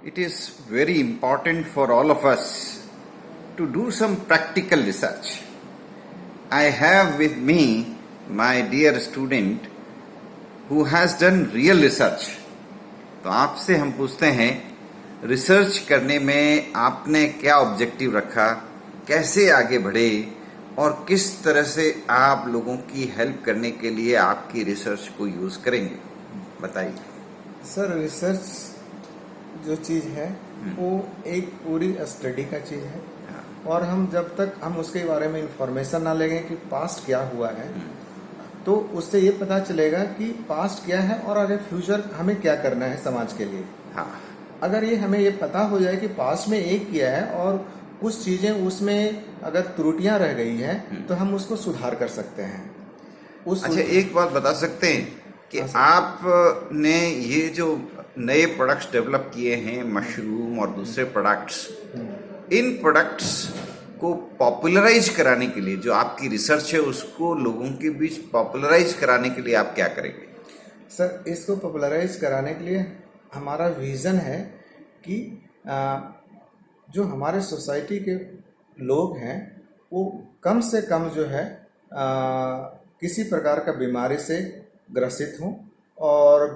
it is very important for all of us to do some practical research. I have with me my dear student who has done real research. तो आपसे हम पूछते हैं, research करने में आपने क्या ऑब्जेक्टिव रखा, कैसे आगे बढ़े और किस तरह से आप लोगों की हेल्प करने के लिए आपकी रिसर्च को यूज करेंगे, बताइए। सर, रिसर्च जो चीज़ है वो एक पूरी स्टडी का चीज़ है और हम जब तक हम उसके बारे में इंफॉर्मेशन ना लेंगे कि पास्ट क्या हुआ है तो उससे ये पता चलेगा कि पास्ट क्या है और आगे फ्यूचर हमें क्या करना है समाज के लिए। हाँ, अगर ये हमें ये पता हो जाए कि पास्ट में एक किया है और कुछ चीजें उसमें अगर त्रुटियां रह गई हैं तो हम उसको सुधार कर सकते हैं। अच्छा, एक बात बता सकते हैं कि आपने ये जो नए प्रोडक्ट्स डेवलप किए हैं, मशरूम और दूसरे प्रोडक्ट्स, इन प्रोडक्ट्स को पॉपुलराइज कराने के लिए, जो आपकी रिसर्च है उसको लोगों के बीच पॉपुलराइज कराने के लिए आप क्या करेंगे? सर, इसको पॉपुलराइज कराने के लिए हमारा विजन है कि जो हमारे सोसाइटी के लोग हैं वो कम से कम जो है किसी प्रकार का बीमारी से ग्रसित हों और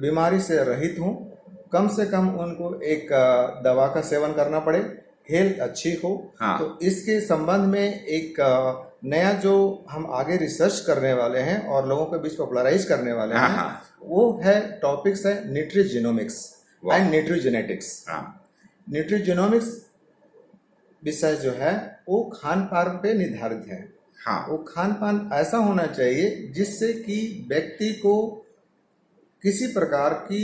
बीमारी से रहित हों। कम से कम उनको एक दवा का सेवन करना पड़े, हेल्थ अच्छी हो। हाँ। तो इसके संबंध में एक नया जो हम आगे रिसर्च करने वाले हैं और लोगों के बीच पॉपुलराइज करने वाले हैं, हाँ। वो है टॉपिक्स है न्यूट्रीजीनोमिक्स एंड न्यूट्रीजेनेटिक्स। न्यूट्रीजीनोमिक्स विषय जो है वो खान पान पे निर्धारित है। हाँ। वो खान पान ऐसा होना चाहिए जिससे कि व्यक्ति को किसी प्रकार की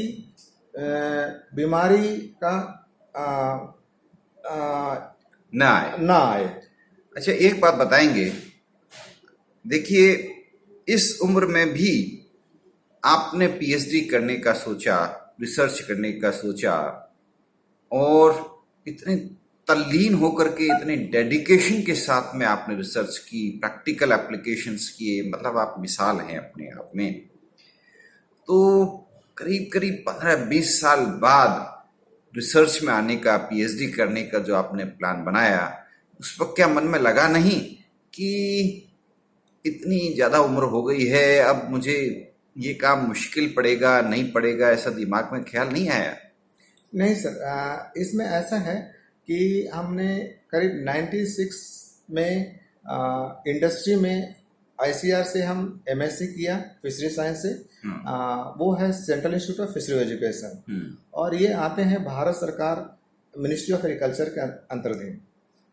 बीमारी का ना आए। अच्छा, एक बात बताएंगे, देखिए इस उम्र में भी आपने पीएचडी करने का सोचा, रिसर्च करने का सोचा और इतने तल्लीन होकर के, इतने डेडिकेशन के साथ में आपने रिसर्च की, प्रैक्टिकल एप्लीकेशंस किए, मतलब आप मिसाल हैं अपने आप में। तो करीब करीब 15-20 साल बाद रिसर्च में आने का, पीएचडी करने का जो आपने प्लान बनाया, उस वक्त क्या मन में लगा नहीं कि इतनी ज़्यादा उम्र हो गई है, अब मुझे ये काम मुश्किल पड़ेगा, नहीं पड़ेगा, ऐसा दिमाग में ख्याल नहीं आया? नहीं सर, इसमें ऐसा है कि हमने करीब 96 में इंडस्ट्री में आईसीआर से हम एमएससी किया फिशरी साइंस से। वो है central institute of fishery education और ये आते हैं भारत सरकार मिनिस्ट्री ऑफ एग्रीकल्चर के अंतर्धीन।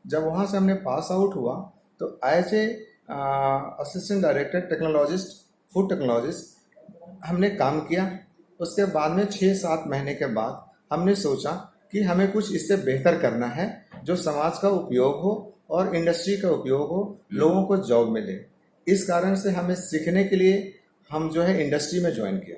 जब वहाँ से हमने पास आउट हुआ तो as a assistant director technologist, food technologist हमने काम किया। उसके बाद में 6-7 महीने के बाद हमने सोचा कि हमें कुछ इससे बेहतर करना है जो समाज का उपयोग हो और इंडस्ट्री का उपयोग हो, लोगों को जॉब मिले। इस कारण से हमें सीखने के लिए हम जो है इंडस्ट्री में ज्वाइन किया।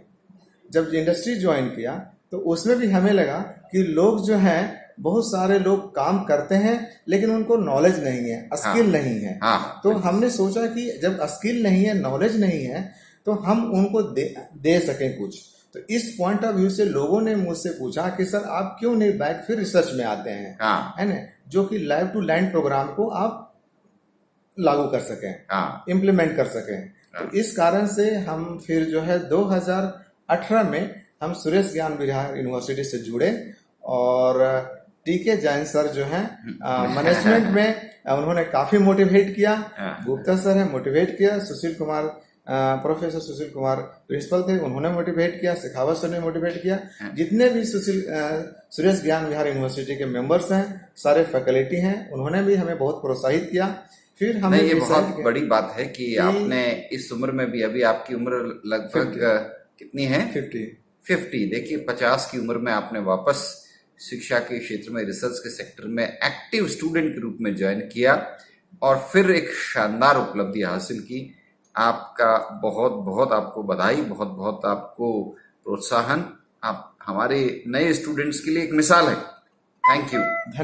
जब इंडस्ट्री ज्वाइन किया तो उसमें भी हमें लगा कि लोग जो हैं, बहुत सारे लोग काम करते हैं लेकिन उनको नॉलेज नहीं है, स्किल नहीं है। तो हमने सोचा कि जब स्किल नहीं है, नॉलेज नहीं है, तो हम उनको दे सकें कुछ। तो इस पॉइंट ऑफ व्यू से लोगों ने मुझसे पूछा कि सर आप क्यों नहीं बैक फिर रिसर्च में आते हैं, है ना, जो कि लाइव टू लैंड प्रोग्राम को आप लागू कर सकें, इम्प्लीमेंट कर सकें। तो इस कारण से हम फिर जो है 2018 में हम सुरेश ज्ञान विहार यूनिवर्सिटी से जुड़े और टीके जैन सर जो हैं मैनेजमेंट में उन्होंने काफी मोटिवेट किया। गुप्ता सर है, मोटिवेट किया। सुशील कुमार, प्रोफेसर सुशील कुमार प्रिंसिपल थे, उन्होंने मोटिवेट किया। शेखावत सर ने मोटिवेट किया। जितने भी सुरेश ज्ञान विहार यूनिवर्सिटी के मेंबर्स हैं, सारे फैकल्टी हैं, उन्होंने भी हमें बहुत प्रोत्साहित किया। फिर हमें ये बहुत बड़ी बात है कि आपने इस उम्र में भी, अभी आपकी उम्र लगभग कितनी है? 50। देखिए 50 की उम्र में आपने वापस शिक्षा के क्षेत्र में, रिसर्च के सेक्टर में एक्टिव स्टूडेंट के रूप में ज्वाइन किया और फिर एक शानदार उपलब्धि हासिल की। आपका बहुत बहुत आपको बधाई, बहुत बहुत आपको प्रोत्साहन। आप हमारे नए स्टूडेंट्स के लिए एक मिसाल है। Thank you.